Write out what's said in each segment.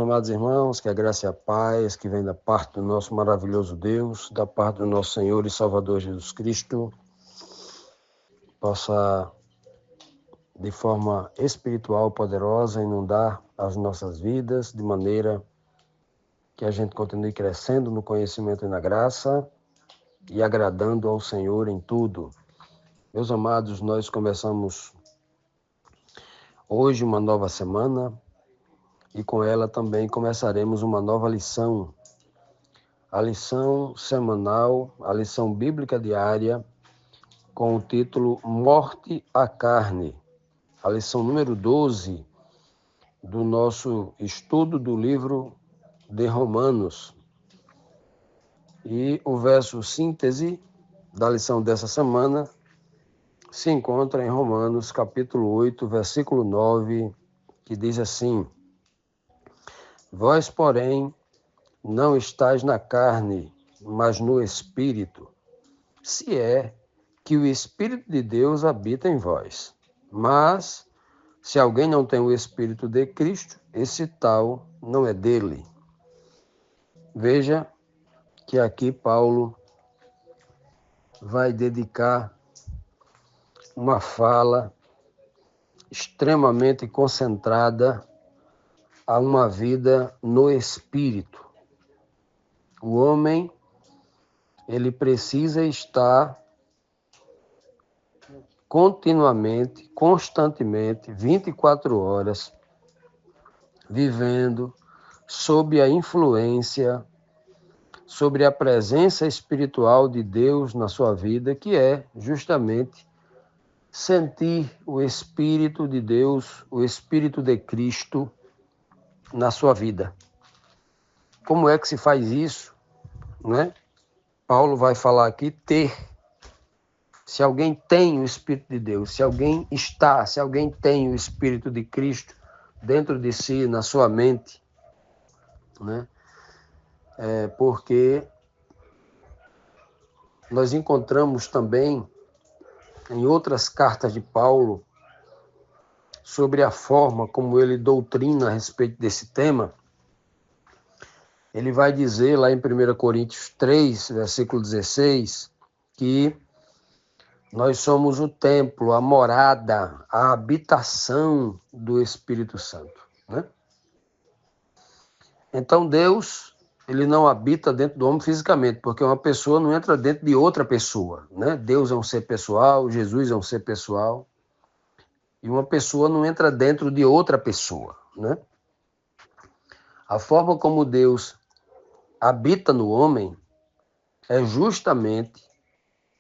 amados irmãos, que a graça e a paz que vem da parte do nosso maravilhoso Deus, da parte do nosso Senhor e Salvador Jesus Cristo, possa, de forma espiritual poderosa, inundar as nossas vidas, de maneira que a gente continue crescendo no conhecimento e na graça e agradando ao Senhor em tudo. Meus amados, nós começamos hoje uma nova semana e com ela também começaremos uma nova lição. A lição semanal, a lição bíblica diária, com o título Morte à Carne. A lição número 12 do nosso estudo do livro de Romanos. E o verso síntese da lição dessa semana se encontra em Romanos, capítulo 8, versículo 9, que diz assim: Vós, porém, não estais na carne, mas no Espírito, se é que o Espírito de Deus habita em vós. Mas, se alguém não tem o Espírito de Cristo, esse tal não é dele. Veja que aqui Paulo vai dedicar uma fala extremamente concentrada a uma vida no Espírito. O homem, ele precisa estar continuamente, constantemente, 24 horas, vivendo sob a influência, sobre a presença espiritual de Deus na sua vida, que é justamente sentir o Espírito de Deus, o Espírito de Cristo na sua vida. Como é que se faz isso? Né? Paulo vai falar aqui ter. Se alguém tem o Espírito de Deus, se alguém tem o Espírito de Cristo dentro de si, na sua mente, né? Porque nós encontramos também em outras cartas de Paulo sobre a forma como ele doutrina a respeito desse tema. Ele vai dizer lá em 1 Coríntios 3, versículo 16, que nós somos o templo, a morada, a habitação do Espírito Santo, né? Então Deus, ele não habita dentro do homem fisicamente, porque uma pessoa não entra dentro de outra pessoa, né? Deus é um ser pessoal, Jesus é um ser pessoal, e uma pessoa não entra dentro de outra pessoa, né? A forma como Deus habita no homem é justamente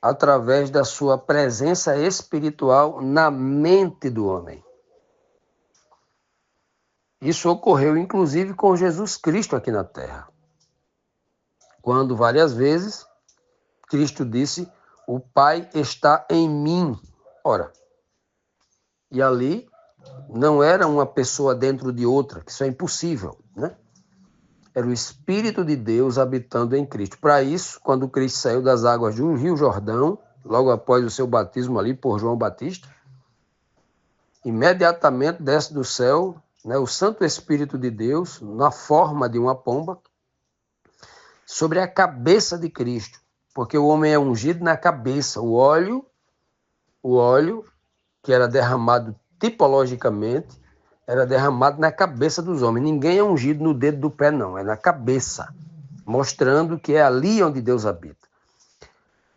através da sua presença espiritual na mente do homem. Isso ocorreu, inclusive, com Jesus Cristo aqui na Terra. Quando, várias vezes, Cristo disse, o Pai está em mim. Ora, e ali não era uma pessoa dentro de outra, que isso é impossível, né? Era o Espírito de Deus habitando em Cristo. Para isso, quando Cristo saiu das águas do Rio Jordão, logo após o seu batismo ali por João Batista, imediatamente desce do céu, né, o Santo Espírito de Deus, na forma de uma pomba, sobre a cabeça de Cristo, porque o homem é ungido na cabeça. O óleo que era derramado tipologicamente, era derramado na cabeça dos homens. Ninguém é ungido no dedo do pé, não, é na cabeça, mostrando que é ali onde Deus habita.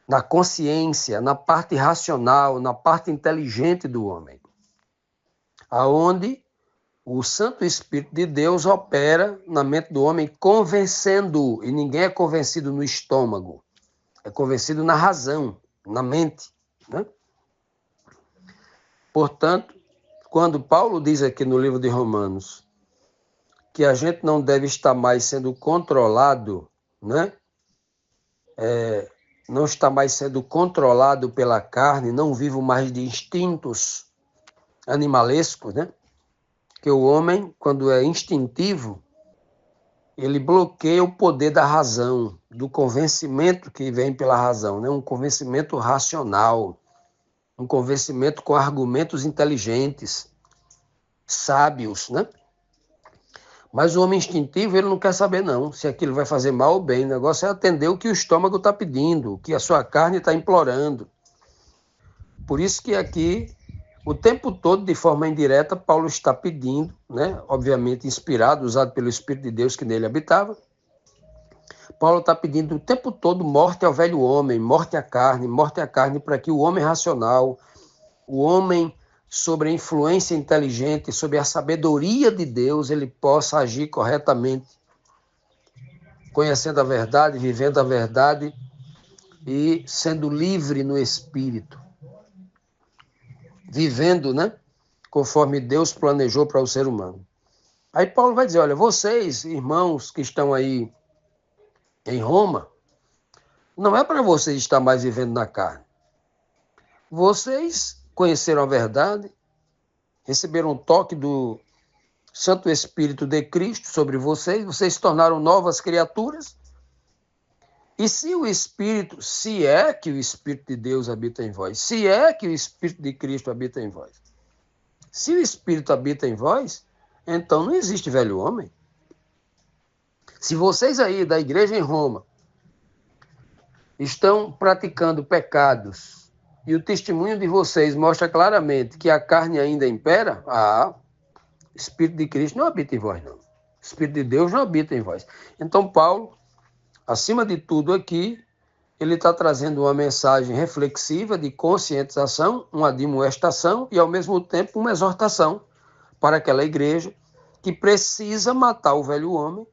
Na consciência, na parte racional, na parte inteligente do homem, aonde o Santo Espírito de Deus opera na mente do homem, convencendo, e ninguém é convencido no estômago, é convencido na razão, na mente, né? Portanto, quando Paulo diz aqui no livro de Romanos que a gente não deve estar mais sendo controlado, né? Não está mais sendo controlado pela carne, não vivo mais de instintos animalescos, né? Que o homem, quando é instintivo, ele bloqueia o poder da razão, do convencimento que vem pela razão, né? Um convencimento racional, um convencimento com argumentos inteligentes, sábios, né? Mas o homem instintivo, ele não quer saber não, se aquilo vai fazer mal ou bem. O negócio é atender o que o estômago está pedindo, o que a sua carne está implorando. Por isso que aqui, o tempo todo, de forma indireta, Paulo está pedindo, né? Obviamente inspirado, usado pelo Espírito de Deus que nele habitava, Paulo está pedindo o tempo todo morte ao velho homem, morte à carne, para que o homem racional, o homem sobre a influência inteligente, sobre a sabedoria de Deus, ele possa agir corretamente, conhecendo a verdade, vivendo a verdade e sendo livre no espírito, vivendo, né, conforme Deus planejou para o ser humano. Aí Paulo vai dizer, olha, vocês, irmãos que estão aí em Roma, não é para vocês estar mais vivendo na carne. Vocês conheceram a verdade, receberam um toque do Santo Espírito de Cristo sobre vocês, vocês se tornaram novas criaturas. E se é que o Espírito de Deus habita em vós, se é que o Espírito de Cristo habita em vós, se o Espírito habita em vós, então não existe velho homem. Se vocês aí da igreja em Roma estão praticando pecados e o testemunho de vocês mostra claramente que a carne ainda impera, o Espírito de Cristo não habita em vós, não. O Espírito de Deus não habita em vós. Então, Paulo, acima de tudo aqui, ele está trazendo uma mensagem reflexiva de conscientização, uma admoestação e, ao mesmo tempo, uma exortação para aquela igreja que precisa matar o velho homem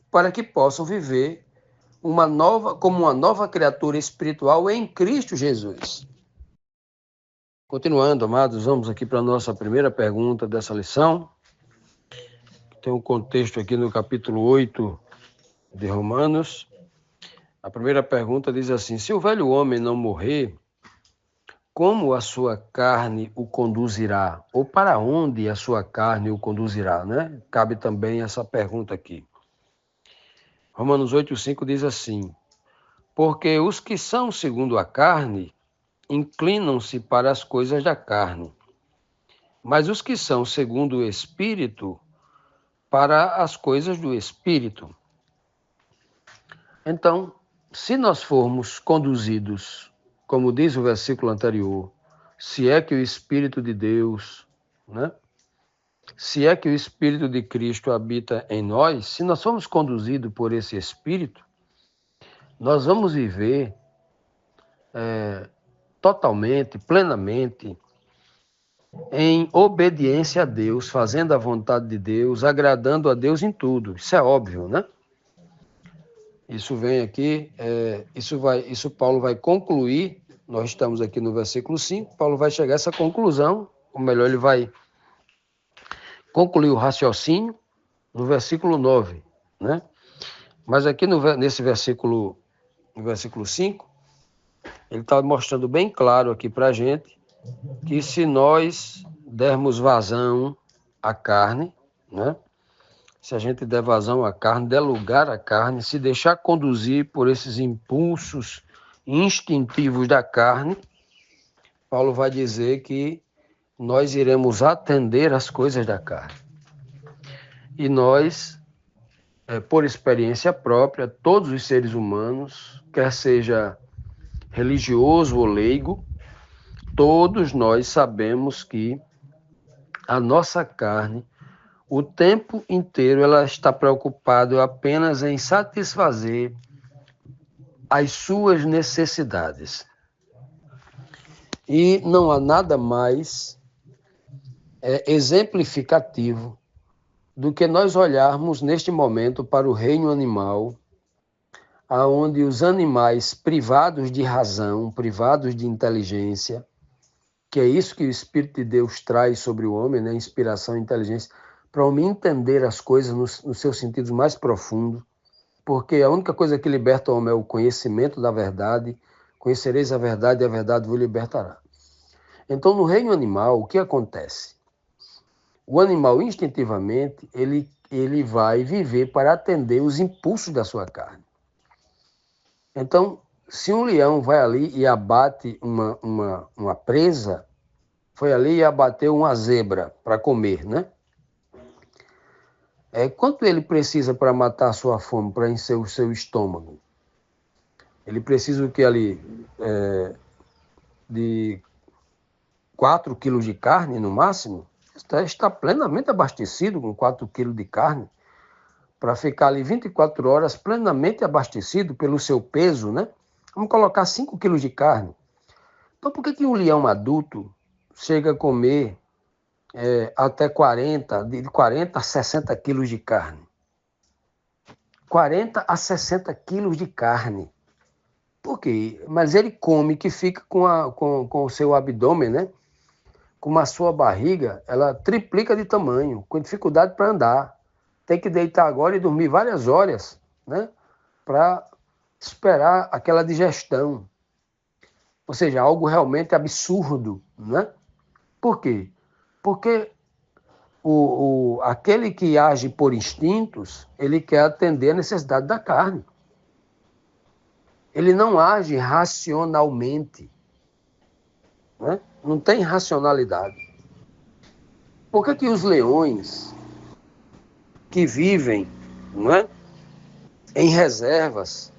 para que possam viver como uma nova criatura espiritual em Cristo Jesus. Continuando, amados, vamos aqui para a nossa primeira pergunta dessa lição. Tem um contexto aqui no capítulo 8 de Romanos. A primeira pergunta diz assim: se o velho homem não morrer, como a sua carne o conduzirá? Ou para onde a sua carne o conduzirá, né? Cabe também essa pergunta aqui. Romanos 8,5 diz assim: porque os que são segundo a carne inclinam-se para as coisas da carne, mas os que são segundo o Espírito, para as coisas do Espírito. Então, se nós formos conduzidos, como diz o versículo anterior, se é que o Espírito de Deus, né? Se é que o Espírito de Cristo habita em nós, se nós formos conduzidos por esse Espírito, nós vamos viver totalmente, plenamente, em obediência a Deus, fazendo a vontade de Deus, agradando a Deus em tudo. Isso é óbvio, né? Isso vem aqui, isso Paulo vai concluir, nós estamos aqui no versículo 5, Paulo vai chegar a essa conclusão, ou melhor, ele vai concluir o raciocínio no versículo 9, né? Mas aqui nesse versículo, no versículo 5, ele está mostrando bem claro aqui para a gente que se nós dermos vazão à carne, né? Se a gente der vazão à carne, der lugar à carne, se deixar conduzir por esses impulsos instintivos da carne, Paulo vai dizer que nós iremos atender às coisas da carne. E nós, por experiência própria, todos os seres humanos, quer seja religioso ou leigo, todos nós sabemos que a nossa carne, o tempo inteiro, ela está preocupada apenas em satisfazer as suas necessidades. E não há nada mais exemplificativo do que nós olharmos neste momento para o reino animal, aonde os animais privados de razão, privados de inteligência, que é isso que o Espírito de Deus traz sobre o homem, né? Inspiração e inteligência, para o homem entender as coisas nos seus sentidos mais profundos, porque a única coisa que liberta o homem é o conhecimento da verdade. Conhecereis a verdade e a verdade vos libertará. Então, no reino animal, o que acontece? O animal, instintivamente, ele vai viver para atender os impulsos da sua carne. Então, se um leão vai ali e abate uma presa, foi ali e abateu uma zebra para comer, né? Quanto ele precisa para matar a sua fome, para encher o seu estômago? Ele precisa o que ali? De 4 quilos de carne no máximo? Está plenamente abastecido com 4 quilos de carne, para ficar ali 24 horas plenamente abastecido pelo seu peso, né? Vamos colocar 5 quilos de carne. Então, por que um leão adulto chega a comer até 40, de 40 a 60 quilos de carne? 40 a 60 quilos de carne. Por quê? Mas ele come que fica com o seu abdômen, né? Com a sua barriga, ela triplica de tamanho, com dificuldade para andar. Tem que deitar agora e dormir várias horas, né? Para esperar aquela digestão. Ou seja, algo realmente absurdo, né? Por quê? Porque aquele que age por instintos, ele quer atender a necessidade da carne. Ele não age racionalmente, né? Não tem racionalidade. Por que os leões que vivem, não é, em reservas,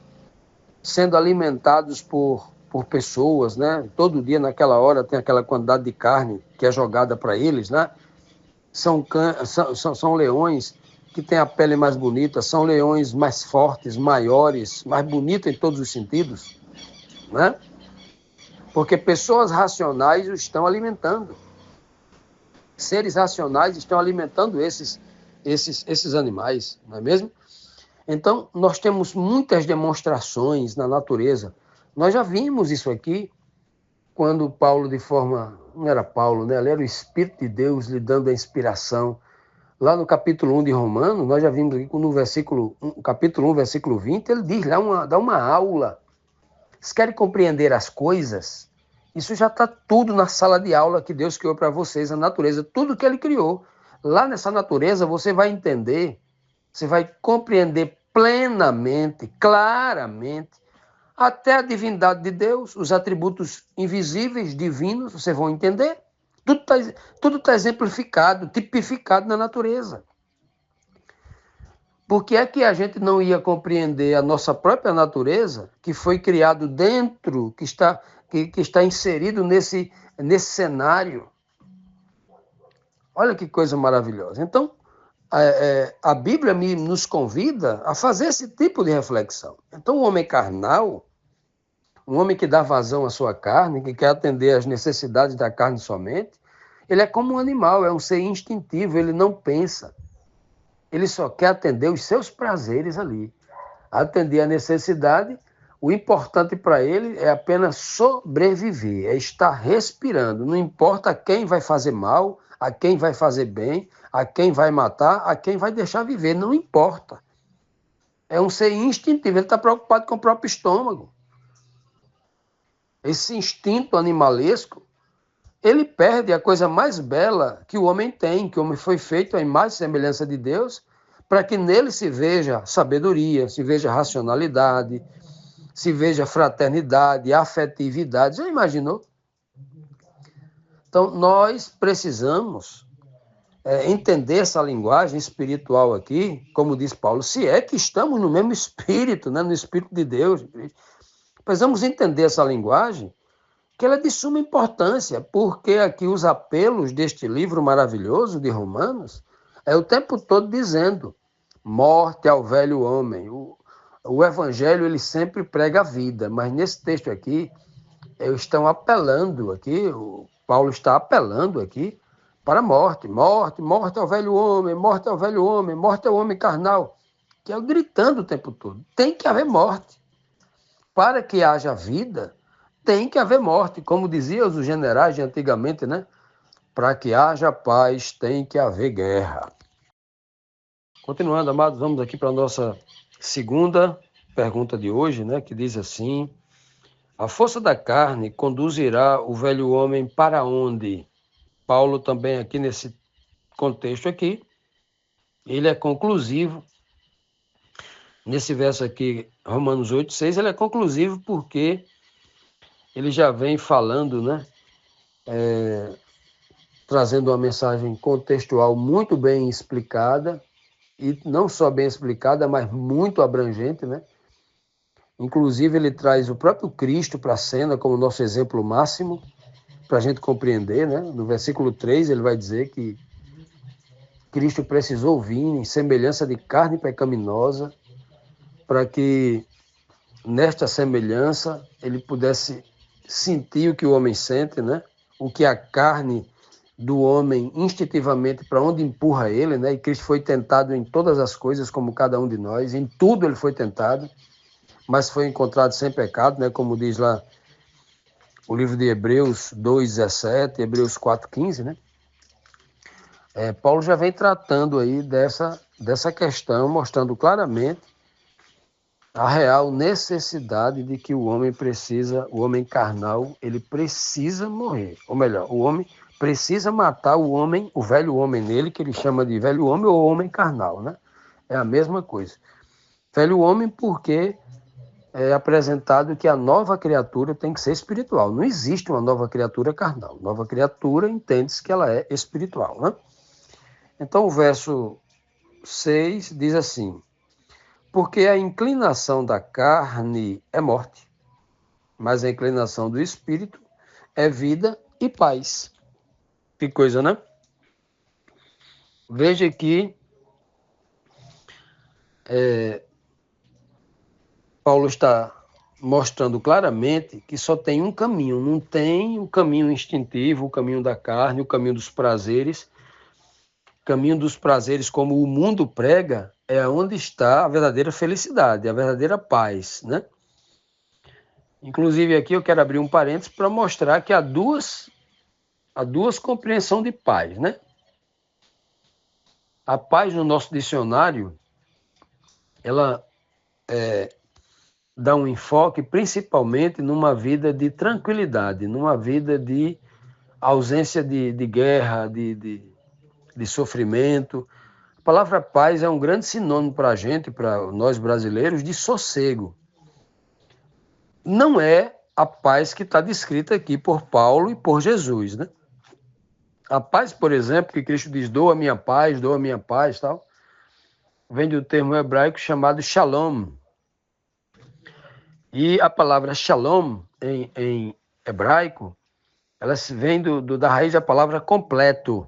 sendo alimentados por pessoas, né? Todo dia naquela hora tem aquela quantidade de carne que é jogada para eles, né? São leões que têm a pele mais bonita, são leões mais fortes, maiores, mais bonitos em todos os sentidos, né? Porque pessoas racionais os estão alimentando. Seres racionais estão alimentando esses animais, não é mesmo? Então, nós temos muitas demonstrações na natureza. Nós já vimos isso aqui quando Paulo, não era Paulo, né? Ele era o Espírito de Deus lhe dando a inspiração. Lá no capítulo 1 de Romanos, nós já vimos aqui no capítulo 1, versículo 20, ele diz lá, dá uma aula. Vocês querem compreender as coisas? Isso já está tudo na sala de aula que Deus criou para vocês, a natureza, tudo que ele criou. Lá nessa natureza você vai entender, você vai compreender plenamente, claramente, até a divindade de Deus, os atributos invisíveis, divinos, vocês vão entender. Tudo tá exemplificado, tipificado na natureza. Por que é que a gente não ia compreender a nossa própria natureza, que foi criado dentro, que está inserido nesse cenário? Olha que coisa maravilhosa. Então, a Bíblia nos convida a fazer esse tipo de reflexão. Então, o homem carnal, um homem que dá vazão à sua carne, que quer atender às necessidades da carne somente, ele é como um animal, é um ser instintivo, ele não pensa. Ele só quer atender os seus prazeres ali. Atender a necessidade, o importante para ele é apenas sobreviver, é estar respirando. Não importa a quem vai fazer mal, a quem vai fazer bem, a quem vai matar, a quem vai deixar viver, não importa. É um ser instintivo, ele está preocupado com o próprio estômago. Esse instinto animalesco, ele perde a coisa mais bela que o homem tem, que o homem foi feito à imagem e semelhança de Deus, para que nele se veja sabedoria, se veja racionalidade, se veja fraternidade, afetividade. Já imaginou? Então, nós precisamos entender essa linguagem espiritual aqui, como diz Paulo, se é que estamos no mesmo espírito, né? No espírito de Deus. Precisamos entender essa linguagem, que ela é de suma importância, porque aqui os apelos deste livro maravilhoso de Romanos é o tempo todo dizendo morte ao velho homem. O evangelho ele sempre prega a vida, mas nesse texto aqui, estão apelando aqui, o Paulo está apelando aqui para a morte. Morte, morte ao velho homem, morte ao velho homem, morte ao homem carnal, que é gritando o tempo todo. Tem que haver morte. Para que haja vida, tem que haver morte, como diziam os generais de antigamente, né? Para que haja paz, tem que haver guerra. Continuando, amados, vamos aqui para a nossa segunda pergunta de hoje, né? Que diz assim: a força da carne conduzirá o velho homem para onde? Paulo também aqui nesse contexto aqui, ele é conclusivo. Nesse verso aqui, Romanos 8:6, ele é conclusivo porque ele já vem falando, né? Trazendo uma mensagem contextual muito bem explicada, e não só bem explicada, mas muito abrangente, né? Inclusive, ele traz o próprio Cristo para a cena como nosso exemplo máximo, para a gente compreender, né? No versículo 3, ele vai dizer que Cristo precisou vir em semelhança de carne pecaminosa, para que nesta semelhança ele pudesse sentir o que o homem sente, né? O que a carne do homem instintivamente para onde empurra ele, né? E Cristo foi tentado em todas as coisas como cada um de nós, em tudo ele foi tentado, mas foi encontrado sem pecado, né? Como diz lá o livro de Hebreus 2:17, Hebreus 4:15, né? Paulo já vem tratando aí dessa questão, mostrando claramente a real necessidade de que o homem carnal, ele precisa morrer. Ou melhor, o homem precisa matar o homem, o velho homem nele, que ele chama de velho homem ou homem carnal, né? É a mesma coisa. Velho homem porque é apresentado que a nova criatura tem que ser espiritual. Não existe uma nova criatura carnal. Nova criatura entende-se que ela é espiritual, né? Então o verso 6 diz assim: porque a inclinação da carne é morte, mas a inclinação do espírito é vida e paz. Que coisa, né? Veja que Paulo está mostrando claramente que só tem um caminho, não tem o caminho instintivo, o caminho da carne, o caminho dos prazeres. O caminho dos prazeres, como o mundo prega, é onde está a verdadeira felicidade, a verdadeira paz, né? Inclusive aqui eu quero abrir um parênteses para mostrar que há duas compreensões de paz, né? A paz no nosso dicionário, ela dá um enfoque principalmente numa vida de tranquilidade, numa vida de ausência de guerra, de sofrimento. A palavra paz é um grande sinônimo para a gente, para nós brasileiros, de sossego. Não é a paz que está descrita aqui por Paulo e por Jesus, né? A paz, por exemplo, que Cristo diz, dou a minha paz, tal, vem do termo hebraico chamado shalom. E a palavra shalom, em hebraico, ela vem da raiz da palavra completo.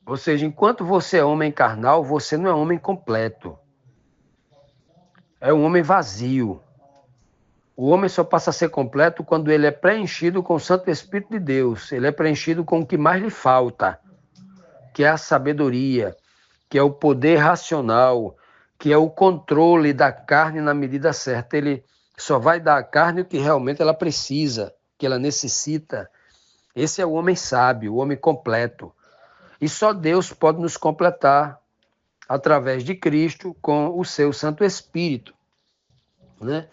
Ou seja, enquanto você é homem carnal, você não é homem completo. É um homem vazio. O homem só passa a ser completo quando ele é preenchido com o Santo Espírito de Deus. Ele é preenchido com o que mais lhe falta, que é a sabedoria, que é o poder racional, que é o controle da carne na medida certa. Ele só vai dar à carne o que realmente ela precisa, que ela necessita. Esse é o homem sábio, o homem completo. E só Deus pode nos completar através de Cristo com o seu Santo Espírito, né?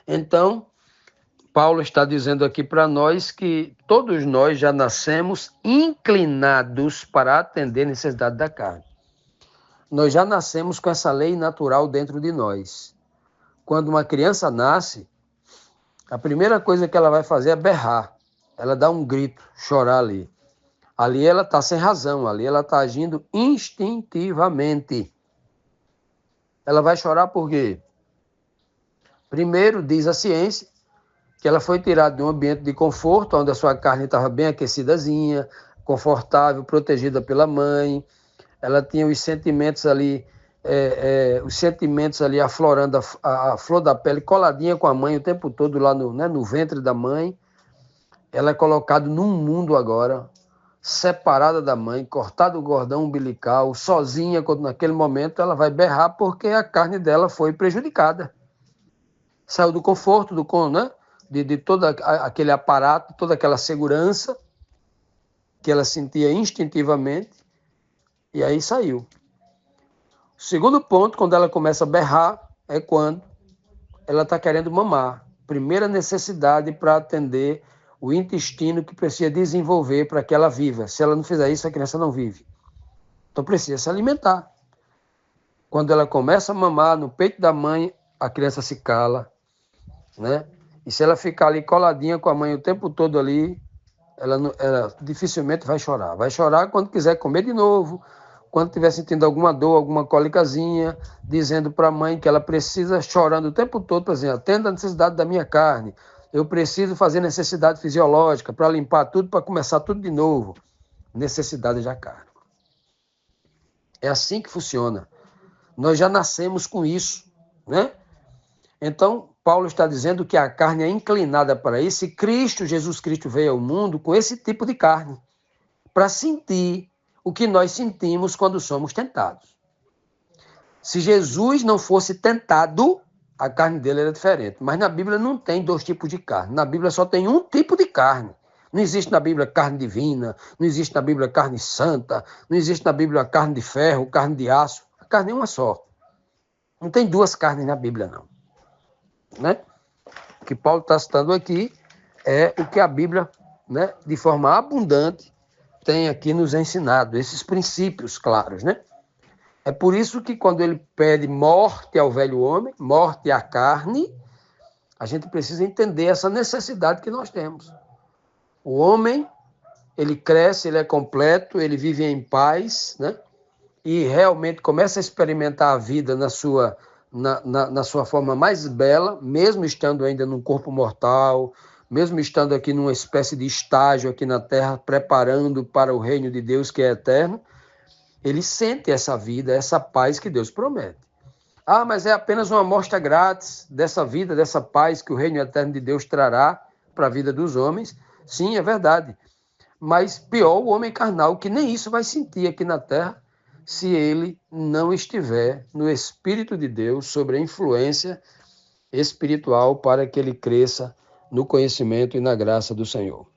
Então, Paulo está dizendo aqui para nós que todos nós já nascemos inclinados para atender a necessidade da carne. Nós já nascemos com essa lei natural dentro de nós. Quando uma criança nasce, a primeira coisa que ela vai fazer é berrar. Ela dá um grito, chorar ali. Ali ela está sem razão, ali ela está agindo instintivamente. Ela vai chorar por quê? Primeiro, diz a ciência, que ela foi tirada de um ambiente de conforto, onde a sua carne estava bem aquecidazinha, confortável, protegida pela mãe. Ela tinha os sentimentos ali aflorando a flor da pele, coladinha com a mãe o tempo todo lá no ventre da mãe. Ela é colocada num mundo agora, separada da mãe, cortada o cordão umbilical, sozinha, quando naquele momento ela vai berrar porque a carne dela foi prejudicada. Saiu do conforto, né? de todo aquele aparato, toda aquela segurança que ela sentia instintivamente, e aí saiu. O segundo ponto, quando ela começa a berrar, é quando ela está querendo mamar. Primeira necessidade para atender o intestino que precisa desenvolver para que ela viva. Se ela não fizer isso, a criança não vive. Então precisa se alimentar. Quando ela começa a mamar no peito da mãe, a criança se cala, né? E se ela ficar ali coladinha com a mãe o tempo todo ali, ela dificilmente vai chorar. Vai chorar quando quiser comer de novo, quando estiver sentindo alguma dor, alguma cólicazinha, dizendo para a mãe que ela precisa, chorando o tempo todo, por exemplo, atenda a necessidade da minha carne, eu preciso fazer necessidade fisiológica para limpar tudo, para começar tudo de novo. Necessidade da carne. É assim que funciona. Nós já nascemos com isso, né? Então, Paulo está dizendo que a carne é inclinada para isso, e Cristo, Jesus Cristo, veio ao mundo com esse tipo de carne, para sentir o que nós sentimos quando somos tentados. Se Jesus não fosse tentado, a carne dele era diferente. Mas na Bíblia não tem dois tipos de carne. Na Bíblia só tem um tipo de carne. Não existe na Bíblia carne divina, não existe na Bíblia carne santa, não existe na Bíblia carne de ferro, carne de aço. A carne é uma só. Não tem duas carnes na Bíblia, não. Né? O que Paulo está citando aqui é o que a Bíblia, né, de forma abundante, tem aqui nos ensinado, esses princípios claros, né? É por isso que quando ele pede morte ao velho homem, morte à carne, a gente precisa entender essa necessidade que nós temos. O homem, ele cresce, ele é completo, ele vive em paz, né? E realmente começa a experimentar a vida na sua forma mais bela, mesmo estando ainda num corpo mortal, mesmo estando aqui numa espécie de estágio aqui na Terra, preparando para o reino de Deus que é eterno, ele sente essa vida, essa paz que Deus promete. Ah, mas é apenas uma amostra grátis dessa vida, dessa paz que o reino eterno de Deus trará para a vida dos homens. Sim, é verdade. Mas pior o homem carnal, que nem isso vai sentir aqui na Terra, se ele não estiver no Espírito de Deus, sobre a influência espiritual, para que ele cresça no conhecimento e na graça do Senhor.